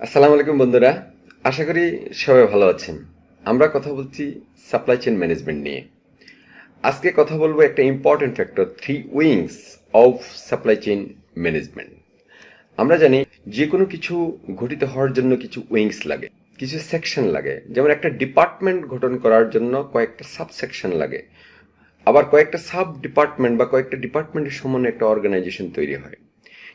আসসালামু আলাইকুম বন্ধুরা, আশা করি সবাই ভালো আছেন। আমরা কথা বলছি সাপ্লাই চেইন ম্যানেজমেন্ট নিয়ে। আজকে কথা বলবো একটা important factor, 3 wings of supply chain management. আমরা জানি যে কোনো কিছু ঘটিত হওয়ার জন্য কিছু উইংস লাগে, কিছু সেকশন লাগে। যেমন একটা ডিপার্টমেন্ট গঠন করার জন্য কয়েকটা সাব সেকশন লাগে, আবার কয়েকটা সাব ডিপার্টমেন্ট বা কয়েকটা ডিপার্টমেন্টের সমন্বয়ে একটা অর্গানাইজেশন তৈরি হয়।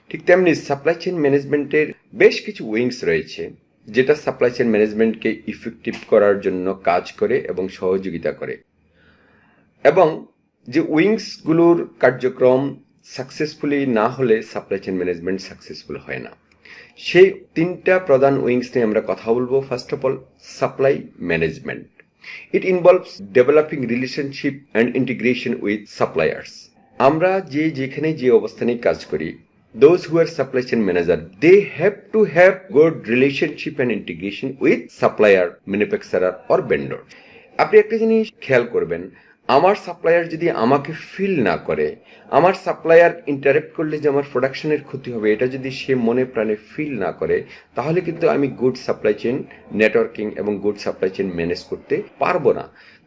ঠিক তেমনি সাপ্লাই চেইন ম্যানেজমেন্টের বেশ কিছু উইংস রয়েছে, যেটা সাপ্লাই চেইন ম্যানেজমেন্টকে ইফেক্টিভ করার জন্য কাজ করে এবং সহযোগিতা করে। এবং যে উইংসগুলোর কার্যক্রম সাকসেসফুলি না হলে সাপ্লাই চেইন ম্যানেজমেন্ট সাকসেসফুল হয় না। সেই তিনটা প্রধান উইংস নিয়ে আমরা কথা বলবো। First of all, supply management. It involves developing relationship and integration with suppliers. আমরা যেখানে যে অবস্থানে কাজ করি, those who are supply chain manager, they have to have good relationship and integration with supplier, manufacturer or vendor. আপনি একটা জিনিস খেয়াল করবেন, আমার সাপ্লায়ার যদি আমাকে ফিল না করে, আমার সাপ্লায়ার ইন্টারেক্ট করলে যে আমার প্রোডাকশনের ক্ষতি হবে, এটা যদি সে মনে প্রাণে ফিল না করে, তাহলে কিন্তু আমি গুড সাপ্লাই চেইন নেটওয়ার্কিং এবং গুড সাপ্লাই চেইন ম্যানেজ করতে পারবো না।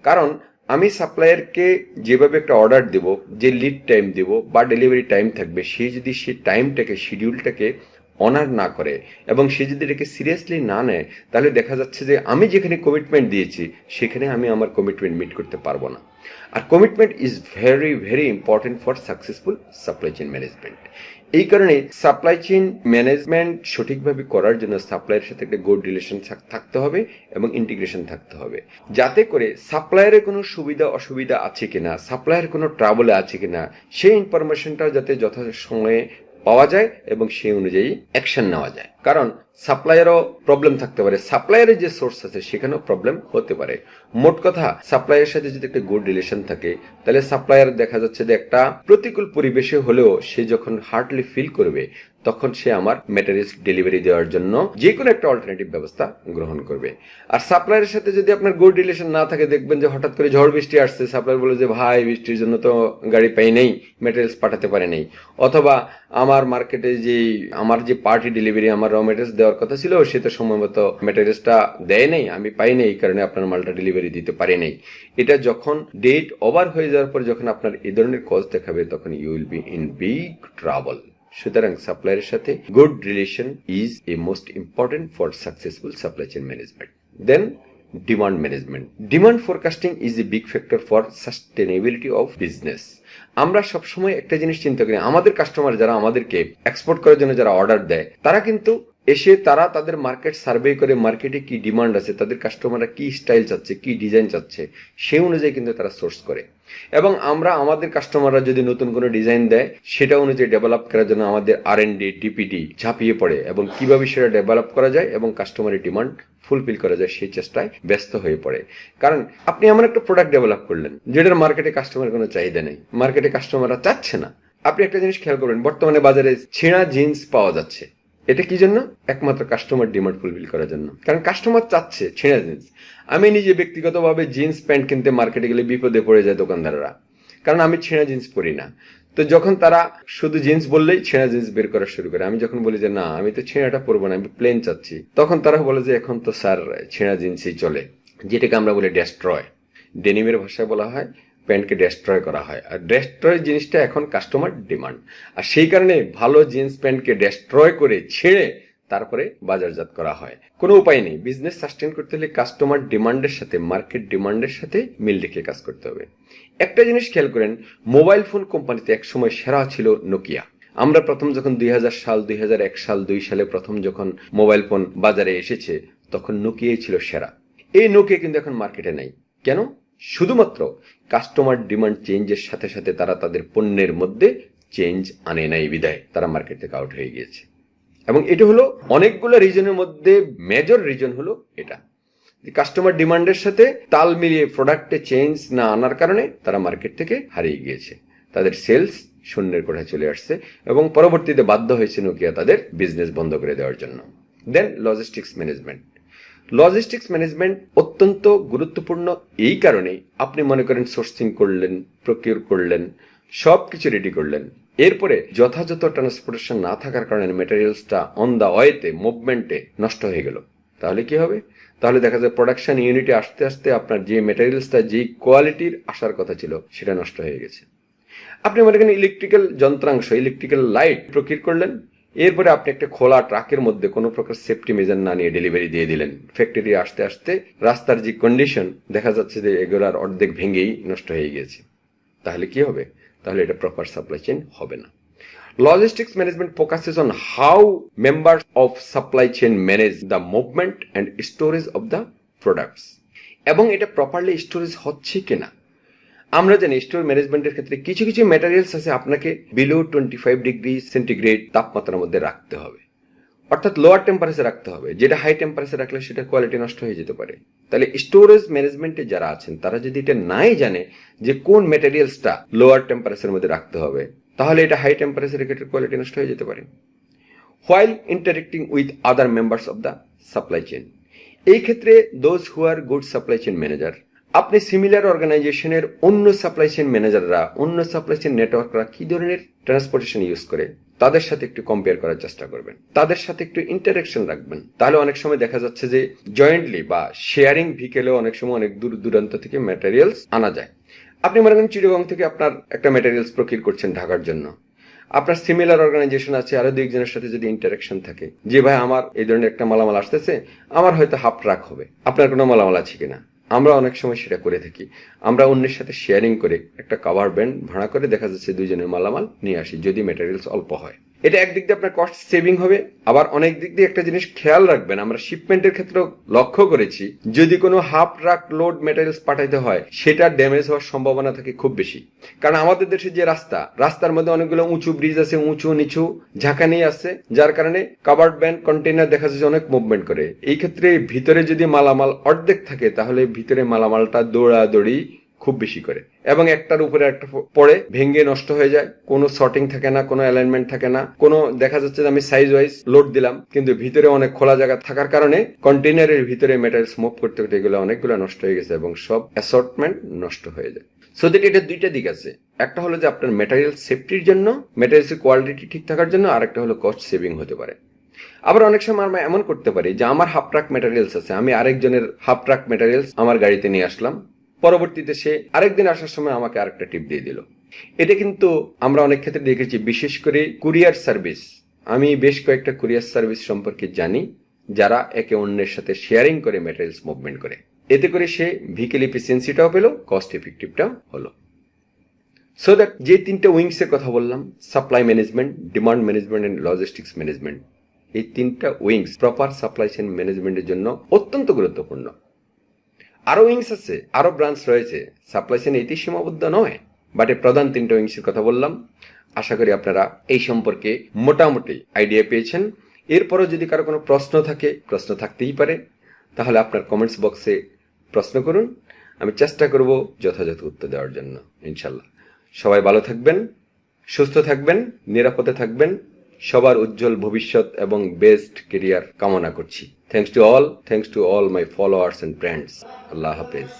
কারণ আমি সাপ্লায়ারকে যেভাবে একটা অর্ডার দেব, যে লিড টাইম দেব বা ডেলিভারি টাইম থাকবে, সে যদি সে টাইমটাকে, শিডিউলটাকে অনার না করে এবং সে যদি এটাকে সিরিয়াসলি না নেয়, তাহলে দেখা যাচ্ছে যে আমি যেখানে কমিটমেন্ট দিয়েছি সেখানে আমি আমার কমিটমেন্ট মিট করতে পারবো না। আর commitment is very very important for successful supply chain management. এই কারণে সাপ্লাই চেইন ম্যানেজমেন্ট সঠিকভাবে করার জন্য সাপ্লায়ারের সাথে একটা গুড রিলেশন থাকতে হবে এবং ইন্টিগ্রেশন থাকতে হবে, যাতে করে সাপ্লায়ারের কোনো সুবিধা অসুবিধা আছে কিনা, সাপ্লায়ার কোনো ট্রাবলে আছে কিনা, সেই ইনফরমেশনটাও যাতে যথাসময়ে পাওয়া যায় এবং সেই অনুযায়ী অ্যাকশন নেওয়া যায়। কারণ সাপ্লায়ারও প্রবলেম থাকতে পারে, সাপ্লায়ারের যে সোর্স আছে সেখানেও প্রবলেম হতে পারে। মোট কথা, সাপ্লায়ারের সাথে যদি একটা গুড রিলেশন থাকে, তাহলে সাপ্লায়ার দেখা যাচ্ছে যে একটা প্রতিকূল পরিবেশে হলেও সে যখন হার্টলি ফিল করবে, তখন সে আমার ম্যাটেরিয়ালস ডেলিভারি দেওয়ার জন্য যে কোনো একটা অল্টারনেটিভ ব্যবস্থা গ্রহণ করবে। আর সাপ্লায়ারের সাথে যদি আপনার গুড রিলেশন না থাকে, দেখবেন যে হঠাৎ করে ঝড় বৃষ্টি আসছে, সাপ্লায়ার বলে যে ভাই বৃষ্টির জন্য তো গাড়ি পাই নেই, ম্যাটেরিয়ালস পাঠাতে পারে নেই। অথবা আমার মার্কেটে আমার যে পার্টি ডেলিভারি, আমার র ম্যাটেরিয়ালস দেওয়ার কথা ছিল, সে তো সময় মতো ম্যাটেরিয়ালসটা দেয় নেই, আমি পাই নেই, এই কারণে আপনার মালটা ডেলিভারি দিতে পারে নেই। এটা যখন ডেট ওভার হয়ে যাওয়ার পর যখন আপনার এই ধরনের কজ দেখাবে, তখন you will be in big trouble. সুতরাং সাপ্লায়ারের সাথে good relation is a most important for successful supply chain management. Then demand management. Demand forecasting is a big factor for sustainability of business. আমরা সবসময় একটা জিনিস চিন্তা করি, আমাদের কাস্টমার যারা আমাদেরকে এক্সপোর্ট করার জন্য যারা অর্ডার দেয়, তারা কিন্তু এসে তারা তাদের মার্কেট সার্ভে করে, মার্কেটে কি ডিমান্ড আছে, তাদের কাস্টমাররা কি স্টাইল চাচ্ছে, কি ডিজাইন চাচ্ছে, সেই অনুযায়ী কিন্তু তারা সোর্স করে। এবং আমরা আমাদের কাস্টমাররা যদি নতুন কোনো ডিজাইন দেয়, সেটা অনুযায়ী ডেভেলপ করার জন্য আমাদের R&D, DPD ঝাঁপিয়ে পড়ে এবং কিভাবে সেটা ডেভেলপ করা যায় এবং কাস্টমারের ডিমান্ড ফুলফিল করা যায় সেই চেষ্টায় ব্যস্ত হয়ে পড়ে। কারণ আপনি এমন একটা প্রোডাক্ট ডেভেলপ করলেন যেটার মার্কেটে কাস্টমার কোনো চাহিদা নেই, মার্কেটে কাস্টমাররা চাচ্ছে না। আপনি একটা জিনিস খেয়াল করবেন, বর্তমানে বাজারে ছেঁড়া জিন্স পাওয়া যাচ্ছে। এটা কি জন্য? একমাত্র কাস্টমার ডিমান্ড ফুলফিল করার জন্য। কারণ কাস্টমার চাচ্ছে ছেঁড়া জিন্স। আমি নিজে ব্যক্তিগতভাবে জিন্স প্যান্ট কিনতে মার্কেটে গেলে বিপদে পড়ে যায় দোকানদাররা, কারণ আমি ছেঁড়া জিন্স পরি না। তো যখন তারা শুধু জিন্স বললেই ছেঁড়া জিন্স বের করা শুরু করে, আমি যখন বলি যে না, আমি তো ছেঁড়াটা পরবো না, আমি প্লেন চাচ্ছি, তখন তারা বলে যে এখন তো স্যার ছেঁড়া জিন্সই চলে, যেটাকে আমরা বলি ডেস্ট্রয়। ডেনিমের ভাষায় বলা হয় প্যান্টকে ডেস্ট্রয় করা হয়। আর ডেস্ট্রয় জিনিসটা এখন কাস্টমার ডিমান্ড। আর সেই কারণে ভালো জিন্স প্যান্টকে ডেস্ট্রয় করে ছেড়ে তারপরে বাজারজাত করা হয়। কোনো উপায় নেই, বিজনেস সাস্টেন করতে হলে কাস্টমার ডিমান্ডের সাথে, মার্কেট ডিমান্ডের সাথে মিল রেখে কাজ করতে হবে। একটা জিনিস খেয়াল করেন, মোবাইল ফোন কোম্পানিতে একসময় সেরা ছিল নোকিয়া। আমরা প্রথম যখন 2000 সাল, 2001 সাল, 2 সালে প্রথম যখন মোবাইল ফোন বাজারে এসেছে, তখন নোকিয়াই ছিল সেরা। এই নোকিয়া কিন্তু এখন মার্কেটে নাই। কেন? শুধুমাত্র কাস্টমার ডিমান্ড চেঞ্জের সাথে সাথে তারা তাদের পণ্যের মধ্যে চেঞ্জ আনে নাই বিধায় তারা মার্কেট থেকে আউট হয়ে গিয়েছে। এবং এটা হলো অনেকগুলো রিজনের মধ্যে মেজর রিজন হলো এটা, কাস্টমার ডিমান্ডের সাথে তাল মিলিয়ে প্রোডাক্টে চেঞ্জ না আনার কারণে তারা মার্কেট থেকে হারিয়ে গিয়েছে, তাদের সেলস শূন্যের কোঠায় চলে আসছে এবং পরবর্তীতে বাধ্য হয়েছে নোকিয়া তাদের বিজনেস বন্ধ করে দেওয়ার জন্য। দেন লজিস্টিক্স ম্যানেজমেন্ট। লজিস্টিক্স ম্যানেজমেন্ট অত্যন্ত গুরুত্বপূর্ণ এই কারণেই, আপনি মনে করেন সোর্সিং করলেন, প্রকিউর করলেন, সব কিছু রেডি করলেন, এরপরে যথাযথ ট্রান্সপোর্টেশন না থাকার কারণে ম্যাটেরিয়ালসটা অন দ্য ওয়েতে মুভমেন্টে নষ্ট হয়ে গেল, তাহলে কি হবে? তাহলে দেখা যায় প্রোডাকশন ইউনিটে আসতে আসতে আপনার যে ম্যাটেরিয়ালসটা যে কোয়ালিটির আসার কথা ছিল সেটা নষ্ট হয়ে গেছে। আপনি মনে করেন ইলেকট্রিক্যাল যন্ত্রাংশ, ইলেকট্রিক্যাল লাইট প্রকিউর করলেন, এরপরে আপনি একটা খোলা ট্রাকের মধ্যে কোনো প্রকার সেফটি মেজার না নিয়ে ডেলিভারি দিয়ে দিলেন। ফ্যাক্টরি আসতে আসতে রাস্তার যে কন্ডিশন দেখা যাচ্ছে যে এগুলোর অর্ধেক ভেঙেই নষ্ট হয়ে গিয়েছে, তাহলে কি হবে? তাহলে এটা প্রপার সাপ্লাই চেইন হবে না। Logistics management focuses on how members of supply chain manage the movement and storage of the products, এবং এটা প্রপারলি স্টোরেজ হচ্ছে কিনা। আমরা জানি স্টোর ম্যানেজমেন্টের ক্ষেত্রে কিছু কিছু ম্যাটেরিয়ালস আছে আপনাকে বিলো 25 ডিগ্রি সেন্টিগ্রেড তাপমাত্রার মধ্যে রাখতে হবে, অর্থাৎ লোয়ার টেম্পারেচার রাখতে হবে, যেটা হাই টেম্পারেচার রাখলে সেটা কোয়ালিটি নষ্ট হয়ে যেতে পারে। তাহলে স্টোরেজ ম্যানেজমেন্টে যারা আছেন তারা যদি এটা নাই জানে যে কোন ম্যাটেরিয়ালসটা লোয়ার টেম্পারেচারের মধ্যে রাখতে হবে, তাহলে এটা হাই টেম্পারেচারে এটার কোয়ালিটি নষ্ট হয়ে যেতে পারে। While interacting with other members of the supply chain, এই ক্ষেত্রে those who are good supply chain manager, আপনি সিমিলার অর্গানাইজেশনের অন্য সাপ্লাই চেইন ম্যানেজাররা, অন্য সাপ্লাই চেইন নেটওয়ার্করা কি ধরনের ট্রান্সপোর্টেশন ইউজ করে তাদের সাথে একটু কম্পেয়ার করার চেষ্টা করবেন, তাদের সাথে একটু ইন্টারেকশন রাখবেন। তাহলে অনেক সময় দেখা যাচ্ছে যে জয়েন্টলি বা শেয়ারিং ভিকেলেও অনেক সময় অনেক দূর দূরান্ত থেকে ম্যাটেরিয়ালস আনা যায়। আপনি মনে করেন চিটাগং থেকে আপনার একটা ম্যাটেরিয়ালস প্রকিউর করছেন ঢাকার জন্য, আপনার সিমিলার অর্গানাইজেশন আছে আরো দুই একজনের সাথে যদি ইন্টারাকশন থাকে যে ভাই আমার এই ধরনের একটা মালামাল আসতেছে, আমার হয়তো হাফ ট্রাক হবে, আপনার কোনো মালামাল আছে কিনা। আমরা অনেক সময় সেটা করে থাকি, আমরা অন্যের সাথে শেয়ারিং করে একটা কাভার ব্যান্ড ভাড়া করে দেখা যাচ্ছে দুইজনের মালামাল নিয়ে আসি যদি ম্যাটেরিয়ালস অল্প হয়। এটা একদিক দিয়ে আপনার কস্ট সেভিং হবে, আবার অনেক দিক দিয়ে একটা জিনিস খেয়াল রাখবেন, আমরা শিপমেন্টের ক্ষেত্রে লক্ষ্য করেছি যদি কোনো হাফ ট্রাক লোড ম্যাটেরিয়ালস পাঠাইতে হয় সেটা ড্যামেজ হওয়ার সম্ভাবনা থাকে খুব বেশি। কারণ আমাদের দেশে যে রাস্তার মধ্যে অনেকগুলো উঁচু ব্রিজ আছে, উঁচু নিচু ঝাঁকানি আছে, যার কারণে কাভার্ড ভ্যান কন্টেইনার দেখা যাচ্ছে অনেক মুভমেন্ট করে। এই ক্ষেত্রে ভিতরে যদি মালামাল অর্ধেক থাকে তাহলে ভিতরে মালামালটা দৌড়াদৌড়ি খুব বেশি করে এবং একটার উপরে একটা পড়ে ভেঙে নষ্ট হয়ে যায়, কোনো সর্টিং থাকে না, কোনো অ্যালাইনমেন্ট থাকে না, কোনো দেখা যাচ্ছে যে আমি সাইজ ওয়াইজ লোড দিলাম কিন্তু ভিতরে অনেক খোলা জায়গা থাকার কারণে কন্টেইনারের ভিতরে মেটেরিয়ালস মুভ করতে করতে এগুলো অনেকগুলো নষ্ট হয়ে গেছে এবং সব অ্যাসর্টমেন্ট নষ্ট হয়ে যায়। সো দ্যাট এটা দুইটা দিক আছে, একটা হলো যে আপনার ম্যাটেরিয়াল সেফটির জন্য, ম্যাটেরিয়ালসের কোয়ালিটি ঠিক থাকার জন্য, আর একটা হলো কস্ট সেভিং হতে পারে। আবার অনেক সময় আমরা এমন করতে পারি যে আমার হাফ ট্রাক ম্যাটেরিয়ালস আছে, আমি আরেকজনের হাফ ট্রাক ম্যাটেরিয়ালস আমার গাড়িতে নিয়ে আসলাম, পরবর্তীতে সে আরেকদিন আসার সময় আমাকে আরেকটা টিপ দিয়ে দিল। এটা কিন্তু আমরা অনেক ক্ষেত্রে দেখেছি, বিশেষ করে কুরিয়ার সার্ভিস। আমি বেশ কয়েকটা কুরিয়ার সার্ভিস সম্পর্কে জানি যারা একে অন্যের সাথে শেয়ারিং করে ম্যাটেরিয়ালস মুভমেন্ট করে, এতে করে সে ভিকেল এফিসিয়েন্সিটাও পেল, কস্ট এফেক্টিভটাও হলো। সো দ্যাট যে তিনটা উইংস এর কথা বললাম, supply management, demand management and logistics management, এই তিনটা উইংস প্রপার সাপ্লাই চেইন ম্যানেজমেন্টের জন্য অত্যন্ত গুরুত্বপূর্ণ। আরো উইংস আছে, আরো ব্রাঞ্চ রয়েছে, সাপ্লাই চেইন এতেই সীমাবদ্ধ নয়, বাট এই প্রধান তিনটা উইংসের কথা বললাম। আশা করি আপনারা এই সম্পর্কে মোটামুটি আইডিয়া পেয়েছেন। এরপরও যদি কারো কোনো প্রশ্ন থাকে, প্রশ্ন থাকতেই পারে, তাহলে আপনার কমেন্টস বক্সে প্রশ্ন করুন, আমি চেষ্টা করব যথাযথ উত্তর দেওয়ার জন্য ইনশাল্লাহ। সবাই ভালো থাকবেন, সুস্থ থাকবেন, নিরাপদে থাকবেন, সবার উজ্জ্বল ভবিষ্যৎ এবং বেস্ট কেরিয়ার কামনা করছি। Thanks to all my followers and friends. আল্লাহ হাফেজ।